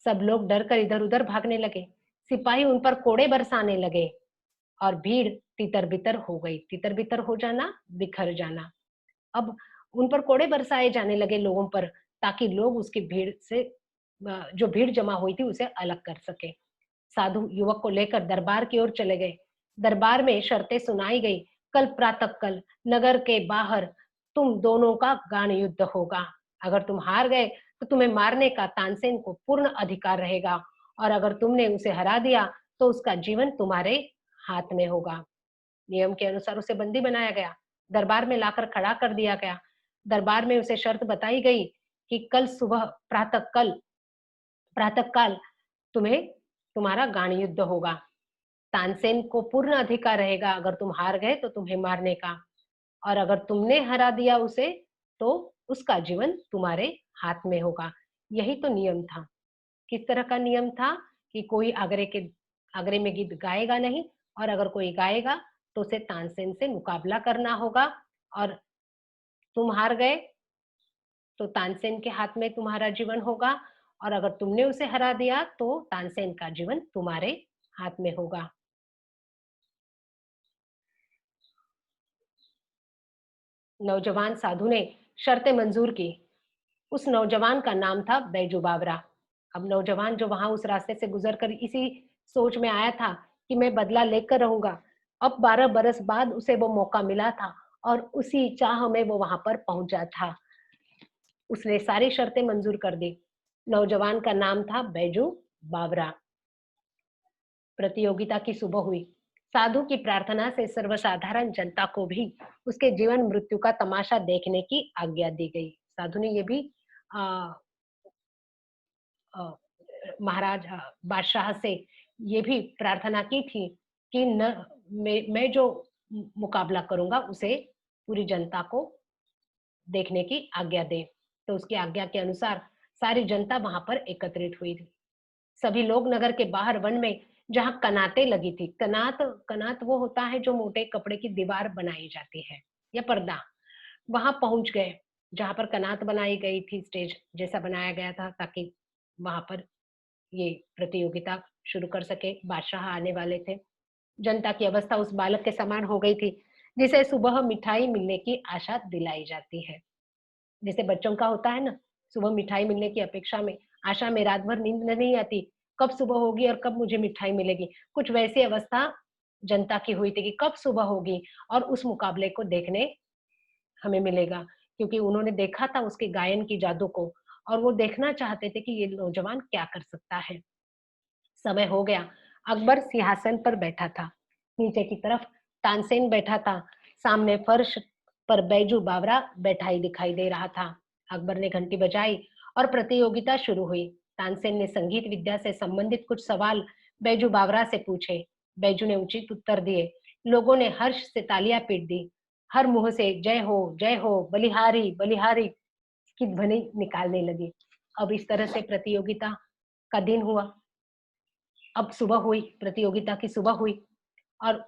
सब लोग डर कर इधर-उधर भागने लगे। सिपाही उन पर कोड़े बरसाने लगे और भीड़ तितर-बितर हो गई। तितर-बितर हो जाना, बिखर जाना। अब उन पर कोड़े बरसाए जाने लगे लोगों पर, ताकि लोग उसकी भीड़ से जो भीड़ जमा हुई थी उसे अलग कर सके। साधु युवक को लेकर दरबार की ओर चले गए। दरबार में शर्तें सुनाई गई। कल प्रातःकाल नगर के बाहर तुम दोनों का गान युद्ध होगा। अगर तुम हार गए तो तुम्हें मारने का तानसेन को पूर्ण अधिकार रहेगा, और अगर तुमने उसे हरा दिया तो उसका जीवन तुम्हारे हाथ में होगा। नियम के अनुसार उसे बंदी बनाया गया, दरबार में लाकर खड़ा कर दिया गया। दरबार में उसे शर्त बताई गई कि कल सुबह प्रातःकाल तुम्हें तुम्हारा गान युद्ध होगा। तानसेन को पूर्ण अधिकार रहेगा अगर तुम हार गए तो तुम्हें मारने का, और अगर तुमने हरा दिया उसे तो उसका जीवन तुम्हारे हाथ में होगा। यही तो नियम था। किस तरह का नियम था कि कोई आगरे में गीत गाएगा नहीं, और अगर कोई गाएगा तो उसे तानसेन से मुकाबला करना होगा, और तुम हार गए तो तानसेन के हाथ में तुम्हारा जीवन होगा, और अगर तुमने उसे हरा दिया तो तानसेन का जीवन तुम्हारे हाथ में होगा। नौजवान साधु ने शर्तें मंजूर की। उस नौजवान का नाम था बैजू बावरा। अब नौजवान जो वहां उस रास्ते से गुजर कर इसी सोच में आया था कि मैं बदला लेकर रहूंगा, अब 12 बरस बाद उसे वो मौका मिला था और उसी चाह में वो वहां पर पहुंचा था। उसने सारी शर्तें मंजूर कर दी। नौजवान का नाम था बैजू बावरा। प्रतियोगिता की सुबह हुई। साधु की प्रार्थना से सर्वसाधारण जनता को भी उसके जीवन मृत्यु का तमाशा देखने की आज्ञा दी गई। साधु ने ये भी आ, आ, महाराज बादशाह से ये भी प्रार्थना की थी कि न मैं जो मुकाबला करूंगा उसे पूरी जनता को देखने की आज्ञा दे। तो उसकी आज्ञा के अनुसार सारी जनता वहां पर एकत्रित हुई थी। सभी लोग नगर के बाहर वन में, जहां कनातें लगी थी, कनात कनात वो होता है जो मोटे कपड़े की दीवार बनाई जाती है या पर्दा, वहां पहुंच गए। जहां पर कनात बनाई गई थी, स्टेज जैसा बनाया गया था, ताकि वहां पर ये प्रतियोगिता शुरू कर सके। बादशाह आने वाले थे। जनता की अवस्था उस बालक के समान हो गई थी जिसे सुबह मिठाई मिलने की आशा दिलाई जाती है। जैसे बच्चों का होता है ना, सुबह मिठाई मिलने की अपेक्षा में, आशा में रात भर नींद नहीं आती, कब सुबह होगी और कब मुझे मिठाई मिलेगी। कुछ वैसी अवस्था जनता की हुई थी कि कब सुबह होगी और उस मुकाबले को देखने हमें मिलेगा, क्योंकि उन्होंने देखा था उसके गायन की जादू को और वो देखना चाहते थे कि ये नौजवान क्या कर सकता है। समय हो गया, अकबर सिंहासन पर बैठा था, नीचे की तरफ तानसेन बैठा था, सामने फर्श पर बैजू बावरा बैठा ही दिखाई दे रहा था। अकबर ने घंटी बजाई और प्रतियोगिता शुरू हुई। तानसेन ने संगीत विद्या से संबंधित कुछ सवाल बैजू बावरा से पूछे। बैजू ने उचित उत्तर दिए। लोगों ने हर्ष से तालियां पीट दी। हर मुंह से जय हो, बलिहारी बलिहारी की ध्वनि निकालने लगी। अब इस तरह से प्रतियोगिता का दिन हुआ। अब सुबह हुई, प्रतियोगिता की सुबह हुई और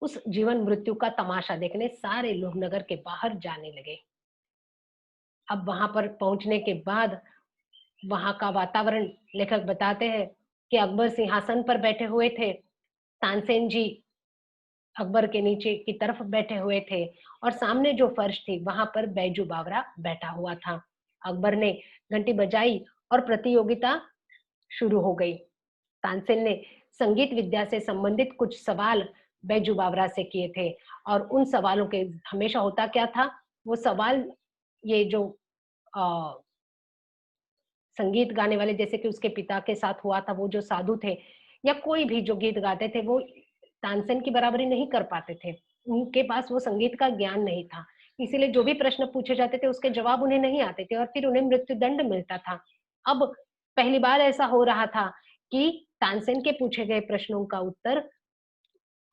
उस जीवन मृत्यु का तमाशा देखने सारे लोग नगर के बाहर जाने लगे। अब वहां पर पहुंचने के बाद वहां का वातावरण लेखक बताते हैं कि अकबर सिंहासन पर बैठे हुए थे, तानसेन जी अकबर के नीचे की तरफ बैठे हुए थे और सामने जो फर्श थी वहां पर बैजू बावरा बैठा हुआ था। अकबर ने घंटी बजाई और प्रतियोगिता शुरू हो गई। तानसेन ने संगीत विद्या से संबंधित कुछ सवाल बैजू बावरा से किए थे और उन सवालों के हमेशा होता क्या था, वो सवाल ये जो अ, संगीत गाने वाले जैसे कि उसके पिता के साथ हुआ था, वो जो साधु थे या कोई भी जो गीत गाते थे वो तानसेन की बराबरी नहीं कर पाते थे। उनके पास वो संगीत का ज्ञान नहीं था। इसीलिए जो भी प्रश्न पूछे जाते थे उसके जवाब उन्हें नहीं आते थे और फिर उन्हें मृत्युदंड मिलता था। अब पहली बार ऐसा हो रहा था कि तानसेन के पूछे गए प्रश्नों का उत्तर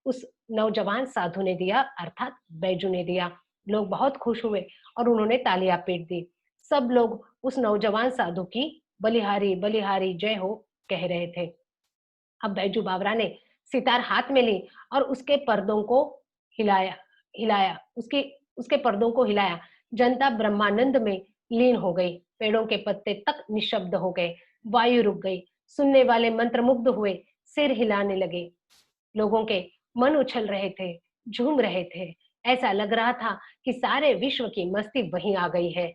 उस नौजवान साधु ने दिया, अर्थात बैजू ने दिया। लोग बहुत खुश हुए और उन्होंने तालियां पीट दी। सब लोग उस नौजवान साधु की बलिहारी बलिहारी जय हो कह रहे थे। अब बैजू बावरा ने सितार हाथ में ली और उसके पर्दों को हिलाया हिलाया उसके उसके पर्दों को हिलाया। जनता ब्रह्मानंद में लीन हो गई। पेड़ों के पत्ते तक निशब्द हो गए। वायु रुक गई। सुनने वाले मंत्रमुग्ध हुए, सिर हिलाने लगे। लोगों के मन उछल रहे थे, झूम रहे थे। ऐसा लग रहा था कि सारे विश्व की मस्ती वहीं आ गई है।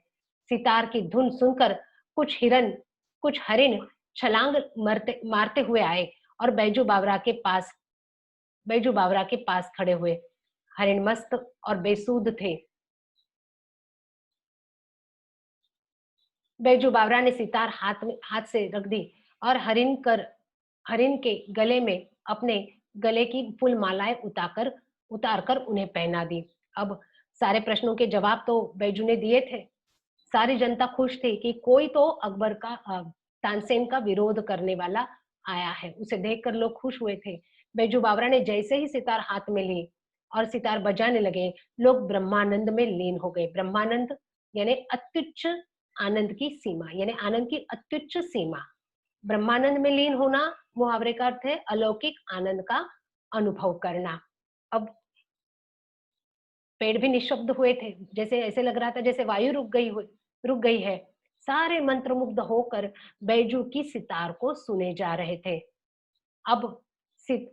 सितार की धुन सुनकर कुछ हरिण छलांग मारते हुए आए और बैजू बावरा के पास खड़े हुए। हरिण मस्त और बेसूध थे। बैजू बावरा ने सितार हाथ से रख दी और हरिण के गले में अपने गले की फूल मालाएं उतार कर उन्हें पहना दी। अब सारे प्रश्नों के जवाब तो बैजू ने दिए थे। सारी जनता खुश थी कि कोई तो तानसेन का विरोध करने वाला आया है। उसे देखकर लोग खुश हुए थे। बैजू बावरा ने जैसे ही सितार हाथ में ली और सितार बजाने लगे, लोग ब्रह्मानंद में लीन हो गए। ब्रह्मानंद यानी अत्युच्च आनंद की सीमा, यानी आनंद की अत्युच्च सीमा। ब्रह्मानंद में लीन होना मुहावरे का अर्थ है अलौकिक आनंद का अनुभव करना। अब पेड़ भी निशब्द हुए थे, जैसे ऐसे लग रहा था जैसे वायु रुक गई है। सारे मंत्रमुग्ध होकर बैजू की सितार को सुने जा रहे थे। अब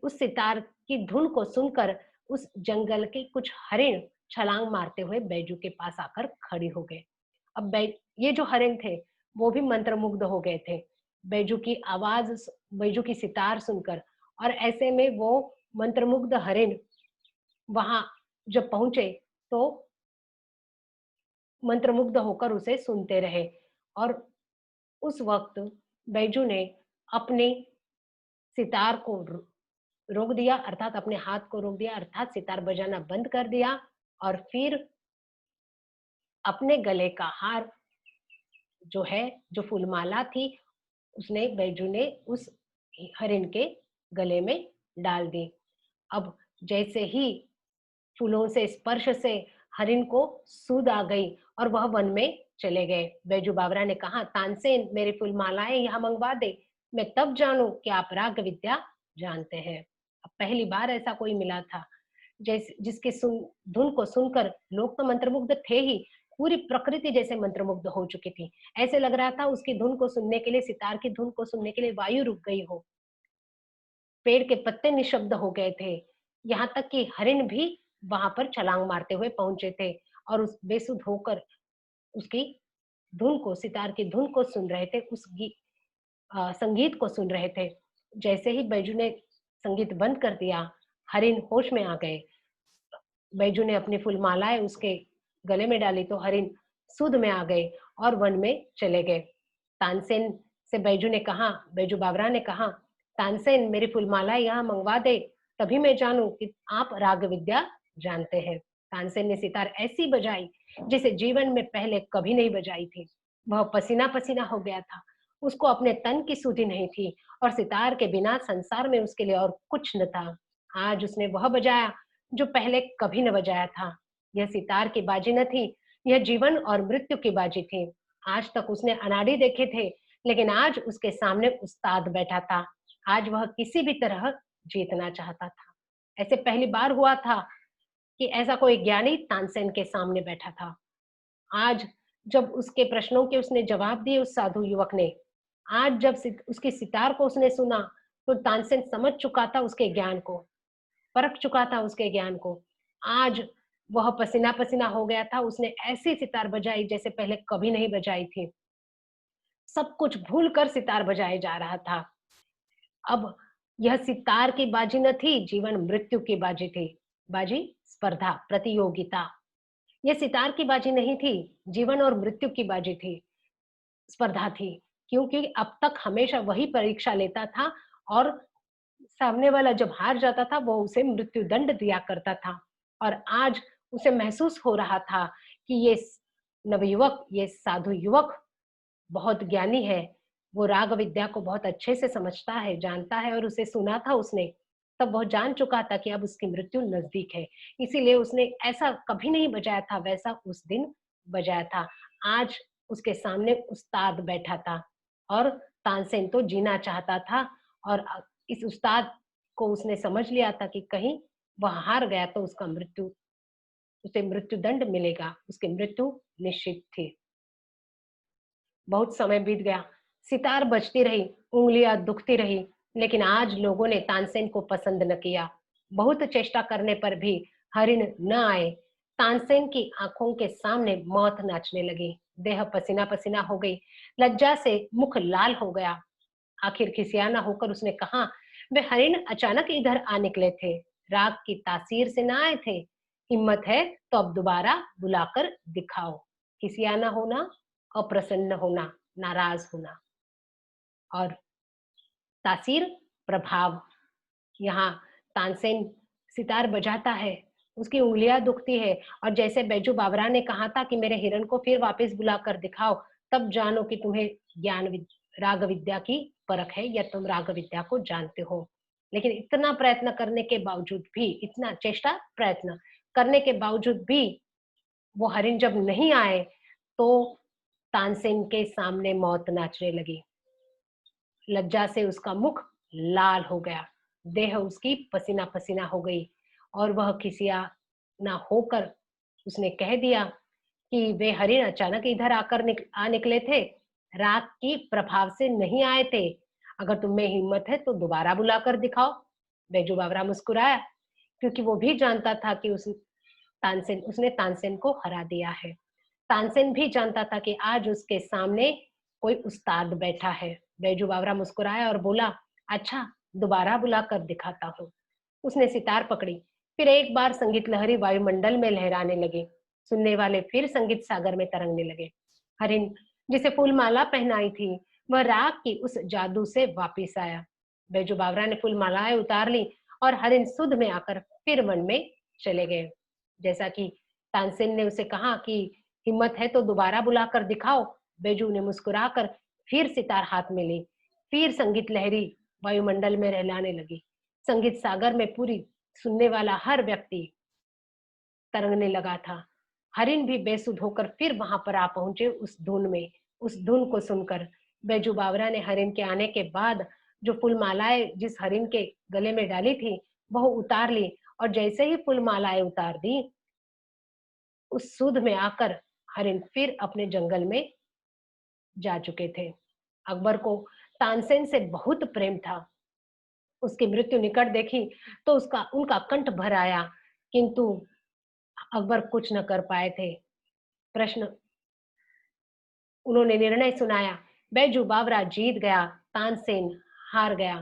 उस सितार की धुन को सुनकर उस जंगल के कुछ हरिण छलांग मारते हुए बैजू के पास आकर खड़ी हो गए। अब ये जो हरिण थे वो भी मंत्रमुग्ध हो गए थे बैजू की आवाज, बैजू की सितार सुनकर। और ऐसे में वो मंत्रमुग्ध हरिण वहां जब पहुंचे तो मंत्रमुग्ध होकर उसे सुनते रहे। और उस वक्त बैजू ने अपने सितार को रोक दिया, अर्थात अपने हाथ को रोक दिया, अर्थात सितार बजाना बंद कर दिया और फिर अपने गले का हार जो है, जो फूलमाला थी, उसने बैजू ने उस हरिण के गले में डाल दी। अब जैसे ही फूलों से स्पर्श से हरिण को सूद आ गई और वह वन में चले गए। बैजू बावरा ने कहा, तानसेन मेरी फूलमालाएं यहाँ मंगवा दे, मैं तब जानू कि आप राग विद्या जानते हैं। अब पहली बार ऐसा कोई मिला था जिसके धुन को सुनकर लोग तो मंत्रमुग्ध थे ही, पूरी प्रकृति जैसे मंत्रमुग्ध हो चुकी थी। ऐसे लग रहा था उसकी धुन को सुनने के लिए, सितार की धुन को सुनने के लिए वायु रुक गई हो। पेड़ के पत्ते निशब्द हो गए थे। यहाँ तक कि हरिण भी वहां पर छलांग मारते हुए पहुंचे थे और उस बेसुध होकर उसकी धुन को, सितार की धुन को सुन रहे थे, संगीत को सुन रहे थे। जैसे ही बैजू ने संगीत बंद कर दिया, हरिण होश में आ गए। बैजू ने अपनी फूलमालाएं उसके गले में डाली तो हरिण सूद में आ गए और वन में चले गए। तानसेन से बैजू बावरा ने कहा, तानसेन मेरी फूलमाला यहाँ मंगवा दे, तभी मैं जानूं कि आप राग विद्या जानते हैं। तानसेन ने सितार ऐसी बजाई जिसे जीवन में पहले कभी नहीं बजाई थी। वह पसीना पसीना हो गया था। उसको अपने तन की सुधि नहीं थी और सितार के बिना संसार में उसके लिए और कुछ न था। आज उसने वह बजाया जो पहले कभी न बजाया था। यह सितार की बाजी न थी, यह जीवन और मृत्यु की बाजी थी। आज तक उसने अनाड़ी देखे थे, लेकिन आज उसके सामने उस्ताद बैठा था। आज वह किसी भी तरह जीतना चाहता था। ऐसे पहली बार हुआ था कि ऐसा कोई ज्ञानी तानसेन के सामने बैठा था। आज जब उसके प्रश्नों के उसने जवाब दिए उस साधु युवक ने, आज जब उसकी सितार को उसने सुना, तो तानसेन समझ चुका था उसके ज्ञान को, परख चुका था उसके ज्ञान को। आज वह पसीना पसीना हो गया था। उसने ऐसी सितार बजाई जैसे पहले कभी नहीं बजाई थी। सब कुछ भूल कर सितार बजाए जा रहा था। अब यह सितार की बाजी न थी, जीवन मृत्यु की बाजी थी। बाजी स्पर्धा, प्रतियोगिता। यह सितार की बाजी नहीं थी, जीवन और मृत्यु की बाजी थी, स्पर्धा थी। क्योंकि अब तक हमेशा वही परीक्षा लेता था और सामने वाला जब हार जाता था वो उसे मृत्यु दंड दिया करता था। और आज उसे महसूस हो रहा था कि ये नवयुवक, ये साधु युवक बहुत ज्ञानी है। वो राग विद्या को बहुत अच्छे से समझता है, जानता है और उसे सुना था उसने। तब वह जान चुका था कि अब उसकी मृत्यु नजदीक है। इसीलिए उसने ऐसा कभी नहीं बजाया था, वैसा उस दिन बजाया था। आज उसके सामने उस्ताद बैठा था और तानसेन तो जीना चाहता था और इस उस्ताद को उसने समझ लिया था कि कहीं वह हार गया तो उसे मृत्यु दंड मिलेगा। उसकी मृत्यु निश्चित थी। बहुत समय बीत गया, सितार बजती रही, उंगलियां दुखती रही, लेकिन आज लोगों ने तानसेन को पसंद न किया। बहुत चेष्टा करने पर भी हरिण न आए। तानसेन की आंखों के सामने मौत नाचने लगी। देह पसीना पसीना हो गई, लज्जा से मुख लाल हो गया। आखिर खिसियाना होकर उसने कहा, वे हरिण अचानक इधर आ निकले थे, राग की तासीर से ना आए थे। हिम्मत है तो अब दोबारा बुलाकर दिखाओ। खिसियाना होना, अप्रसन्न होना, नाराज होना और तासीर, प्रभाव। यहाँ तानसेन सितार बजाता है, उसकी उंगलियां दुखती है और जैसे बैजू बावरा ने कहा था कि मेरे हिरण को फिर वापस बुलाकर दिखाओ, तब जानो कि तुम्हें राग विद्या की परख है या तुम राग विद्या को जानते हो। लेकिन इतना प्रयत्न करने के बावजूद भी, इतना चेष्टा प्रयत्न करने के बावजूद भी वो हरिण जब नहीं आए, तो तानसेन के सामने मौत नाचने लगी। लज्जा से उसका मुख लाल हो गया, देह उसकी पसीना पसीना हो गई और वह खिसिया ना होकर उसने कह दिया कि वे हरिण अचानक इधर आ निकले थे, राग की प्रभाव से नहीं आए थे। अगर तुम में हिम्मत है तो दोबारा बुलाकर दिखाओ। बैजू बावरा मुस्कुराया, क्योंकि वो भी जानता था कि उसने तानसेन को हरा दिया है। तानसेन भी जानता था कि आज उसके सामने कोई उस्ताद बैठा है। बैजू बावरा मुस्कुराया और बोला, अच्छा, दोबारा बुलाकर दिखाता हूँ। उसने सितार पकड़ी, फिर एक बार संगीत लहरी वायुमंडल में लहराने लगी। सुनने वाले फिर संगीत सागर में तरंगने लगे। हरिण, जिसे फूलमाला पहनाई थी, वह राग की उस जादू से वापिस आया। बैजू बावरा ने फूलमालाएं उतार ली और हरिण सुध में आकर फिर वन में चले गए। जैसा कि तानसेन ने उसे कहा कि हिम्मत है तो दोबारा बुलाकर दिखाओ, बैजू ने मुस्कुराकर फिर सितार हाथ में ली। फिर संगीत लहरी वायुमंडल में रहलाने लगी। संगीत सागर में पूरी सुनने वाला हर व्यक्ति तरंगने लगा था। हरिण भी बेसुध होकर फिर वहां पर आ पहुंचे उस धुन को सुनकर। बैजू बावरा ने हरिण के आने के बाद जो फूलमालाएं जिस हरिण के गले में डाली थी, वह उतार ली और जैसे ही फूलमालाएं उतार दी, उस सुध में आकर हरिण फिर अपने जंगल में जा चुके थे। अकबर को तानसेन से बहुत प्रेम था। उसकी मृत्यु निकट देखी तो उसका उनका कंठ भर आया, किंतु अकबर कुछ न कर पाए थे। प्रश्न उन्होंने निर्णय सुनाया, बैजू बावरा जीत गया, तानसेन हार गया।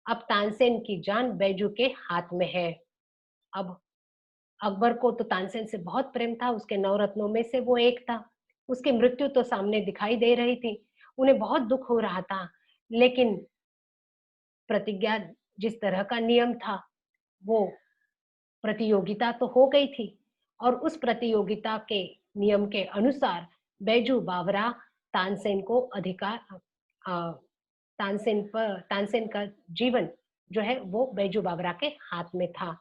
अब तानसेन की जान बैजू के हाथ में है। अब अकबर को तो तानसेन से बहुत प्रेम था, उसके नवरत्नों में से वो एक था। उसकी मृत्यु तो सामने दिखाई दे रही थी, उन्हें बहुत दुःख हो रहा था, लेकिन प्रतिज्ञा जिस तरह का नियम था, वो प्रतियोगिता तो हो गई थी और उस प्रतियोगिता के नियम के अनुसार बैजू बावरा तानसेन को अधिकार अ, तानसेन का जीवन जो है वो बैजू बावरा के हाथ में था,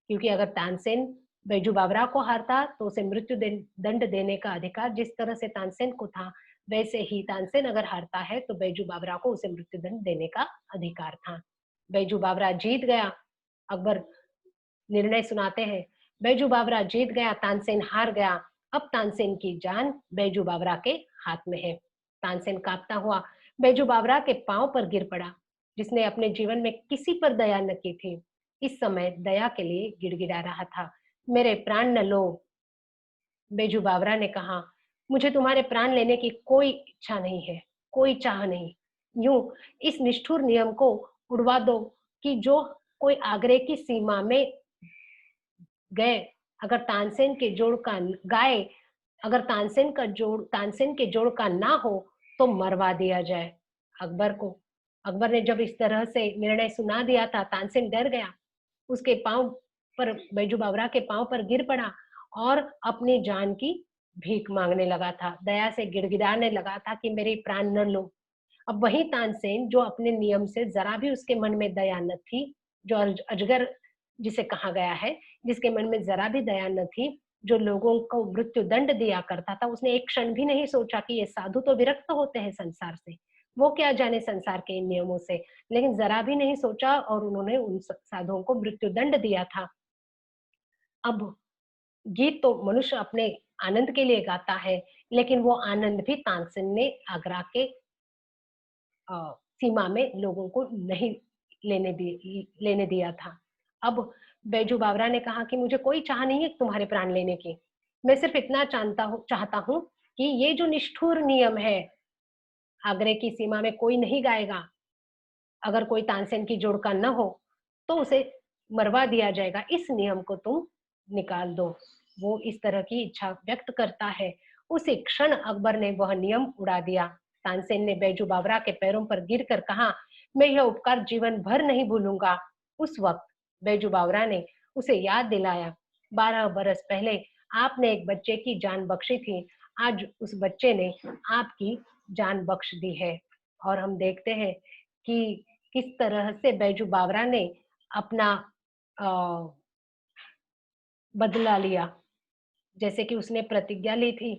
क्योंकि अगर तानसेन बैजू बावरा को हारता तो उसे दंड देने का अधिकार जिस तरह से तानसेन को था, वैसे ही तानसेन अगर हारता है तो बैजू बावरा को उसे मृत्यु दंड देने का अधिकार था। बैजू बावरा जीत गया। अकबर निर्णय सुनाते हैं, बैजू बावरा जीत गया, तानसेन हार गया। अब तानसेन की जान बैजू बावरा के हाथ में है। तानसेन कांपता हुआ बैजू बावरा के पांव पर गिर पड़ा, जिसने अपने जीवन में किसी पर दया न की थी। इस समय दया के लिए गिड़गिड़ा रहा था। मेरे प्राण न लो, बैजू बावरा ने कहा। मुझे तुम्हारे प्राण लेने की कोई इच्छा नहीं है, कोई चाह नहीं। यूं इस निष्ठुर नियम को उड़वा दो कि जो कोई आगरे की सीमा में गए, अगर तानसेन के जोड़ का गाय अगर तानसेन के जोड़ का ना हो तो मरवा दिया जाए अकबर को। अकबर ने जब इस तरह से निर्णय सुना दिया था, तानसेन डर गया। उसके पांव पर बैजू बावरा के पांव पर गिर पड़ा और अपनी जान की भीख मांगने लगा था, दया से गिड़गिड़ाने लगा था कि मेरे प्राण न लो। अब वही तानसेन जो अपने नियम से जरा भी उसके मन में दया न थी, जो अजगर जिसे कहा गया है, जिसके मन में जरा भी दया न थी, जो लोगों को मृत्यु दंड दिया करता था, उसने एक क्षण भी नहीं सोचा कि ये साधु तो विरक्त होते हैं संसार से, वो क्या जाने संसार के इन नियमों से, लेकिन जरा भी नहीं सोचा और उन्होंने उन साधुओं को मृत्यु दंड दिया था। अब गीत तो मनुष्य अपने आनंद के लिए गाता है, लेकिन वो आनंद भी तानसेन ने आगरा के सीमा में लोगों को नहीं लेने दिया था। अब बैजू बावरा ने कहा कि मुझे कोई चाह नहीं है तुम्हारे प्राण लेने की। मैं सिर्फ इतना चाहता हूँ कि ये जो निष्ठुर नियम है, आगरे की सीमा में कोई नहीं गाएगा। अगर कोई तानसेन की जोड़ का न हो, तो उसे मरवा दिया जाएगा। इस नियम को तुम निकाल दो। वो इस तरह की इच्छा व्यक्त करता है। उसी क्षण अकबर ने वह नियम उड़ा दिया। तानसेन ने बैजू बावरा के पैरों पर गिरकर कहा, मैं यह उपकार जीवन भर नहीं भूलूंगा। उस वक्त बैजू बावरा ने उसे याद दिलाया, 12 बरस पहले आपने एक बच्चे की जान बख्शी थी, आज उस बच्चे ने आपकी जान बख्श दी है। और हम देखते हैं कि किस तरह से बैजू बावरा ने अपना अ, बदला लिया। जैसे कि उसने प्रतिज्ञा ली थी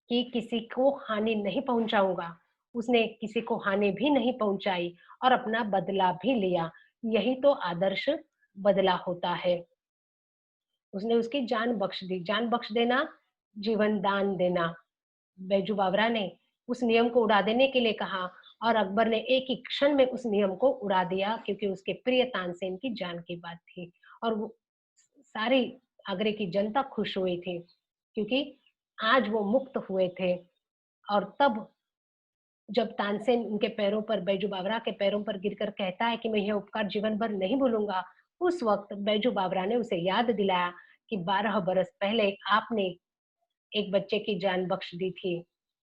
कि किसी को हानि नहीं पहुंचाऊंगा, उसने किसी को हानि भी नहीं पहुंचाई और अपना बदला भी लिया। यही तो आदर्श बदला होता है। उसने उसकी जान बख्श दी। जान बख्श देना, जीवन दान देना। बैजू बावरा ने उस नियम को उड़ा देने के लिए कहा और अकबर ने एक ही क्षण में उस नियम को उड़ा दिया, क्योंकि उसके प्रिय तानसेन की जान की बात थी। और वो सारी आगरे की जनता खुश हुई थी, क्योंकि आज वो मुक्त हुए थे। और तब जब तानसेन उनके पैरों पर, बैजू बावरा के पैरों पर गिरकर कहता है कि मैं यह उपकार जीवन भर नहीं भूलूंगा, उस वक्त बैजू बावरा ने उसे याद दिलाया कि 12 बरस पहले आपने एक बच्चे की जान बख्श दी थी।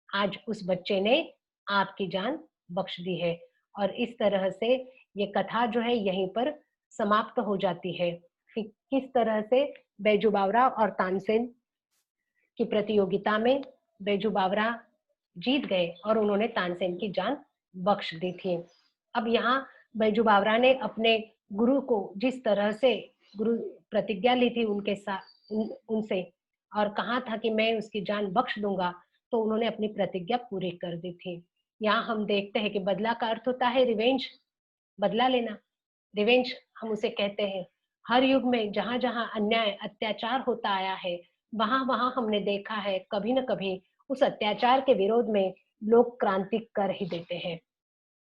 आज उस बच्चे ने आपकी जान बख्श दी है। और इस तरह से ये कथा जो है यहीं पर समाप्त हो जाती है कि किस तरह से बैजू बावरा और तानसेन की प्रतियोगिता में बैजू बावरा जीत गए और उन्होंने तानसेन की जान बख्श दी थी। अब यहाँ बैजू बावरा ने अपने गुरु को जिस तरह से गुरु प्रतिज्ञा ली थी उनसे और कहा था कि मैं उसकी जान बख्श दूंगा, तो उन्होंने अपनी प्रतिज्ञा पूरी कर दी थी। यहाँ हम देखते हैं कि बदला का अर्थ होता है रिवेंज, बदला लेना। रिवेंज हम उसे कहते हैं। हर युग में जहां जहां अन्याय अत्याचार होता आया है, वहां वहां हमने देखा है कभी न कभी उस अत्याचार के विरोध में लोग क्रांति कर ही देते हैं।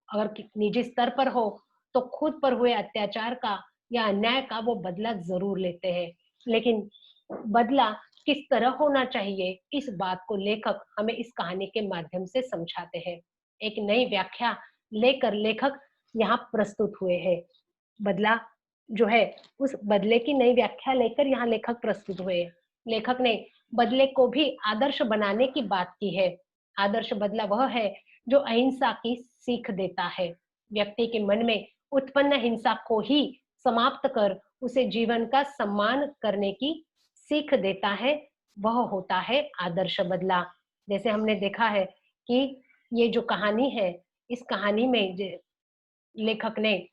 अगर निजी स्तर पर हो तो खुद पर हुए अत्याचार का या अन्याय का वो बदला जरूर लेते हैं, लेकिन बदला किस तरह होना चाहिए, इस बात को लेखक हमें इस कहानी के माध्यम से समझाते हैं। एक नई व्याख्या लेकर लेखक यहाँ प्रस्तुत हुए हैं। बदला जो है उस बदले की नई व्याख्या लेकर यहाँ लेखक प्रस्तुत हुए। लेखक ने बदले को भी आदर्श बनाने की बात की है। आदर्श बदला वह है जो अहिंसा की सीख देता है। व्यक्ति के मन में उत्पन्न हिंसा को ही समाप्त कर उसे जीवन का सम्मान करने की सीख देता है, वह होता है आदर्श बदला। जैसे हमने देखा है कि ये जो कहानी है, इस कहानी में लेखक ने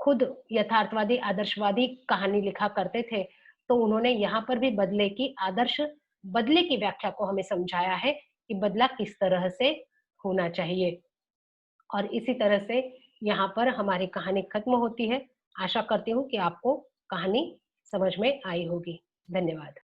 खुद यथार्थवादी, आदर्शवादी कहानी लिखा करते थे, तो उन्होंने यहाँ पर भी बदले की व्याख्या को हमें समझाया है कि बदला किस तरह से होना चाहिए। और इसी तरह से यहाँ पर हमारी कहानी खत्म होती है। आशा करती हूँ कि आपको कहानी समझ में आई होगी। धन्यवाद।